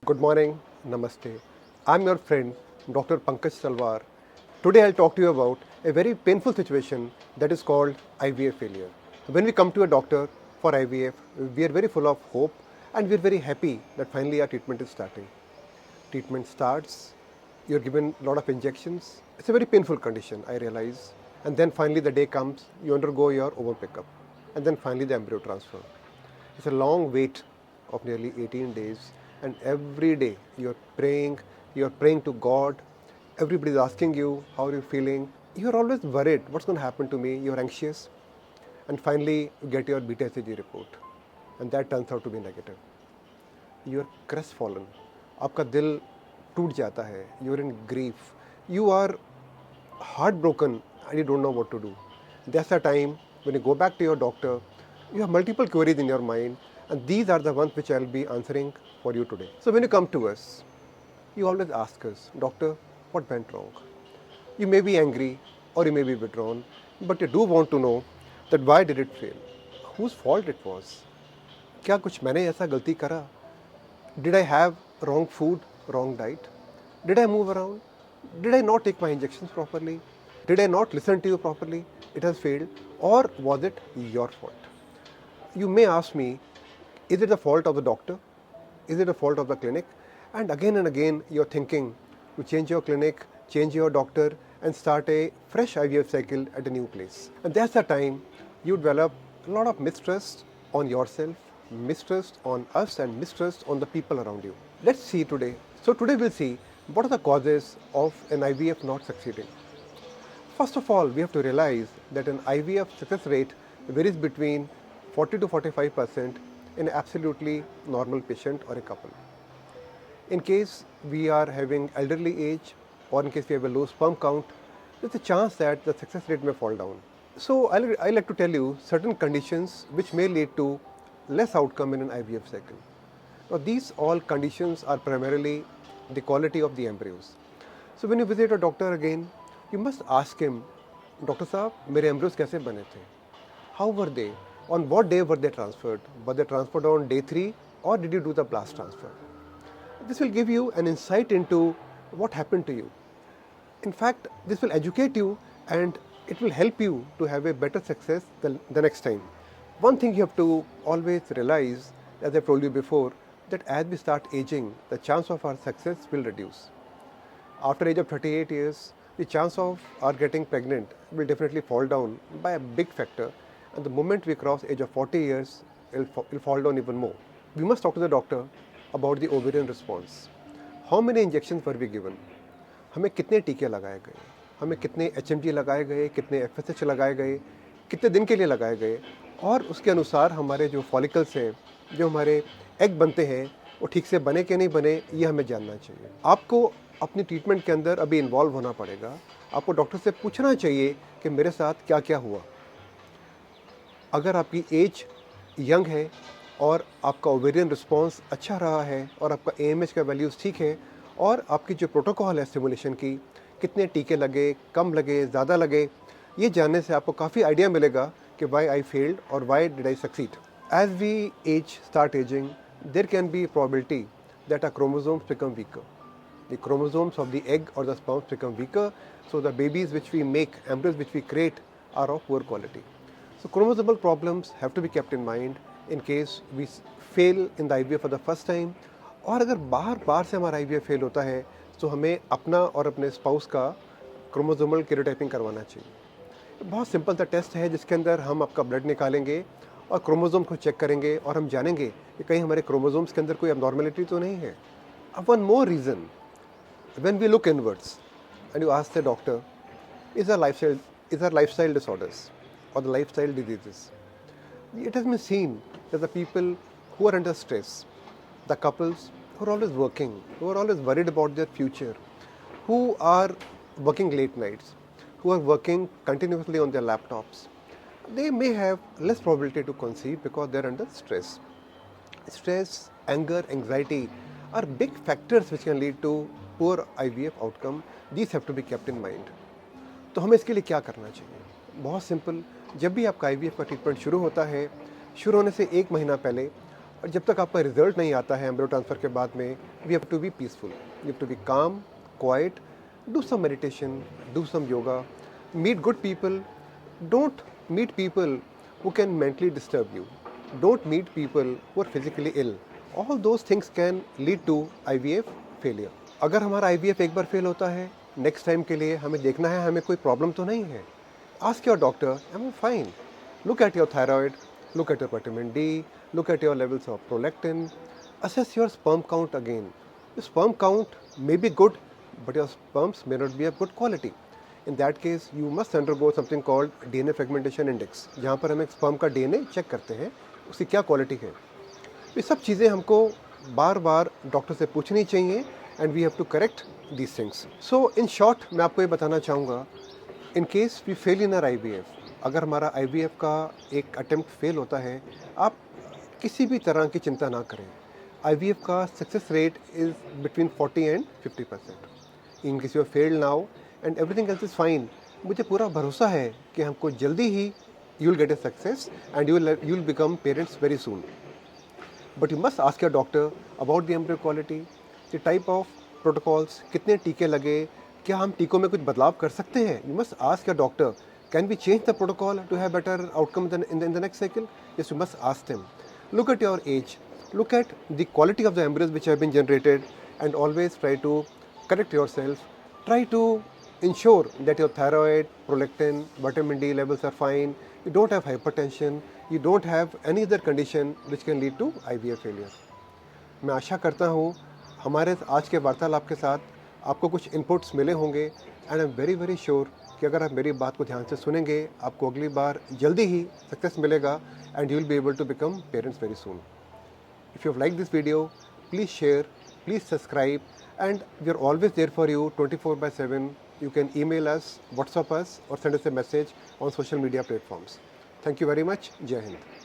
Good morning, Namaste. I'm your friend, Dr. Pankaj Talwar. Today I'll talk to you about a very painful situation that is called IVF failure. When we come to a doctor for IVF, we are very full of hope and we're very happy that finally our treatment is starting. Treatment starts, you're given a lot of injections. It's a very painful condition, I realize. And then finally the day comes, you undergo your ovum pickup. And then finally the embryo transfer. It's a long wait of nearly 18 days, and every day you're praying to God. Everybody's asking you, how are you feeling? You're always worried, what's going to happen to me? You're anxious. And finally, you get your beta hCG report, and that turns out to be negative. You're crestfallen. आपका दिल टूट जाता है. You're in grief. You are heartbroken and you don't know what to do. That's the time when you go back to your doctor, you have multiple queries in your mind, and these are the ones which I'll be answering for you today. So when you come to us, you always ask us, Doctor, what went wrong? You may be angry or you may be withdrawn, but you do want to know that why did it fail? Whose fault it was? क्या कुछ मैंने ऐसा गलती करा? Did I have wrong food, wrong diet? Did I move around? Did I not take my injections properly? Did I not listen to you properly? It has failed. Or was it your fault? You may ask me, is it the fault of the doctor? Is it the fault of the clinic? And again, you're thinking to change your clinic, change your doctor, and start a fresh IVF cycle at a new place. And that's the time you develop a lot of mistrust on yourself, mistrust on us, and mistrust on the people around you. Let's see today. So today we'll see what are the causes of an IVF not succeeding. First of all, we have to realize that an IVF success rate varies between 40 to 45% in an absolutely normal patient or a couple. In case we are having elderly age or in case we have a low sperm count, there's a chance that the success rate may fall down. So I'd like to tell you certain conditions which may lead to less outcome in an IVF cycle. Now these all conditions are primarily the quality of the embryos. So when you visit a doctor again, you must ask him, Doctor Saab, मेरे embryos कैसे बने थे? How were they? On what day were they transferred? Were they transferred on day 3 or did you do the blast transfer? This will give you an insight into what happened to you. In fact, this will educate you and it will help you to have a better success the next time. One thing you have to always realize, as I told you before, that as we start aging, the chance of our success will reduce. After age of 38 years, the chance of our getting pregnant will definitely fall down by a big factor, and the moment we cross age of 40 years, it will fall down even more. We must talk to the doctor about the ovarian response. How many injections were we given? हमें कितने टीके लगाए गए? हमें कितने HMG लगाए गए? कितने FSH लगाए गए? कितने दिन के लिए लगाए गए? और उसके अनुसार हमारे जो फॉलिकल्स हैं, जो हमारे एग बनते हैं, वो ठीक से बने कि नहीं बने, ये हमें जानना चाहिए. आपको अपनी ट्रीटमेंट के अंदर अभी इन्वॉल्व होना पड़ेगा. आपको डॉक्टर से पूछना चाहिए कि मेरे साथ क्या क्या हुआ. अगर आपकी एज यंग है और आपका ओवेरियन रिस्पॉन्स अच्छा रहा है और आपका AMH का वैल्यूज़ ठीक है और आपकी जो प्रोटोकॉल है स्टिमुलेशन की, कितने टीके लगे, कम लगे, ज़्यादा लगे, ये जानने से आपको काफ़ी आइडिया मिलेगा कि वाई आई फेल्ड और why did I succeed. As we age start ageing, there can be probability that our chromosomes become weaker. The chromosomes of the egg or the sperms become weaker, so the babies which we make, embryos which we create, are of poor quality. So chromosomal problems have to be kept in mind in case we fail in the IVF for the first time. और अगर बार से हमारा IVF fail होता है तो हमें अपना और अपने स्पाउस का क्रोमोसोमल कैरियोटाइपिंग करवाना चाहिए. बहुत सिंपल सा टेस्ट है जिसके अंदर हम आपका ब्लड निकालेंगे और क्रोमोसोम को चेक करेंगे और हम जानेंगे कि कहीं हमारे क्रोमोसोम्स के अंदर कोई abnormality तो नहीं है. अब one more reason, when we look inwards and you ask the doctor, is there lifestyle disorders or the lifestyle diseases? It has been seen that the people who are under stress, the couples who are always working, who are always worried about their future, who are working late nights, who are working continuously on their laptops, they may have less probability to conceive because they are under stress. Stress, anger, anxiety are big factors which can lead to poor IVF outcome. These have to be kept in mind. तो हमें इसके लिए क्या करना चाहिए? बहुत simple. जब भी आपका IVF का ट्रीटमेंट शुरू होता है, शुरू होने से 1 महीना पहले और जब तक आपका रिजल्ट नहीं आता है एम्ब्रियो ट्रांसफ़र के बाद में, we have to be peaceful, you have to be calm, quiet, do some meditation, do some yoga, meet good people. Don't meet people who can mentally disturb you. Don't meet people who are physically ill. All those things can lead to IVF failure. अगर हमारा IVF एक बार fail होता है, next time के लिए हमें देखना है हमें कोई प्रॉब्लम तो नहीं है. Ask your doctor, am I fine? Look at your thyroid, look at your vitamin D, look at your levels of prolactin, assess your sperm count again. Your sperm count may be good, but your sperms may not be of good quality. In that case, you must undergo something called DNA fragmentation index, जहाँ पर हम एक sperm का DNA check करते हैं, उसकी क्या quality है. ये सब चीज़ें हमको बार बार डॉक्टर से पूछनी चाहिए and we have to correct these things. So in short मैं आपको ये बताना चाहूँगा, in case we fail in our IVF, अगर हमारा IVF का एक अटेम्प्ट फेल होता है, आप किसी भी तरह की चिंता ना करें. IVF का success rate is between 40 and 50%. In case you failed now and everything else is fine, मुझे पूरा भरोसा है कि हमको जल्दी ही you will get a success and you will become parents very soon. But you must ask your doctor about the embryo quality, the type of protocols, कितने टीके लगे, क्या हम टीकों में कुछ बदलाव कर सकते हैं. You must ask your doctor, can we change the protocol to have better outcome in the next cycle. Yes, you must ask them. Look at your age, look at the quality of the embryos which have been generated, and always try to correct yourself. Try to ensure that your thyroid, prolactin, vitamin D levels are fine, you don't have hypertension, you don't have any other condition which can lead to IVF failure. मैं आशा करता हूँ हमारे आज के वार्तालाप के साथ आपको कुछ इनपुट्स मिले होंगे and I am very very sure कि अगर आप मेरी बात को ध्यान से सुनेंगे, आपको अगली बार जल्दी ही सक्सेस मिलेगा and you will be able to become parents very soon. If you have liked this video, please share, please subscribe, and we are always there for you 24/7. You can email us, WhatsApp us, or send us a message on social media platforms. Thank you very much. Jai Hind.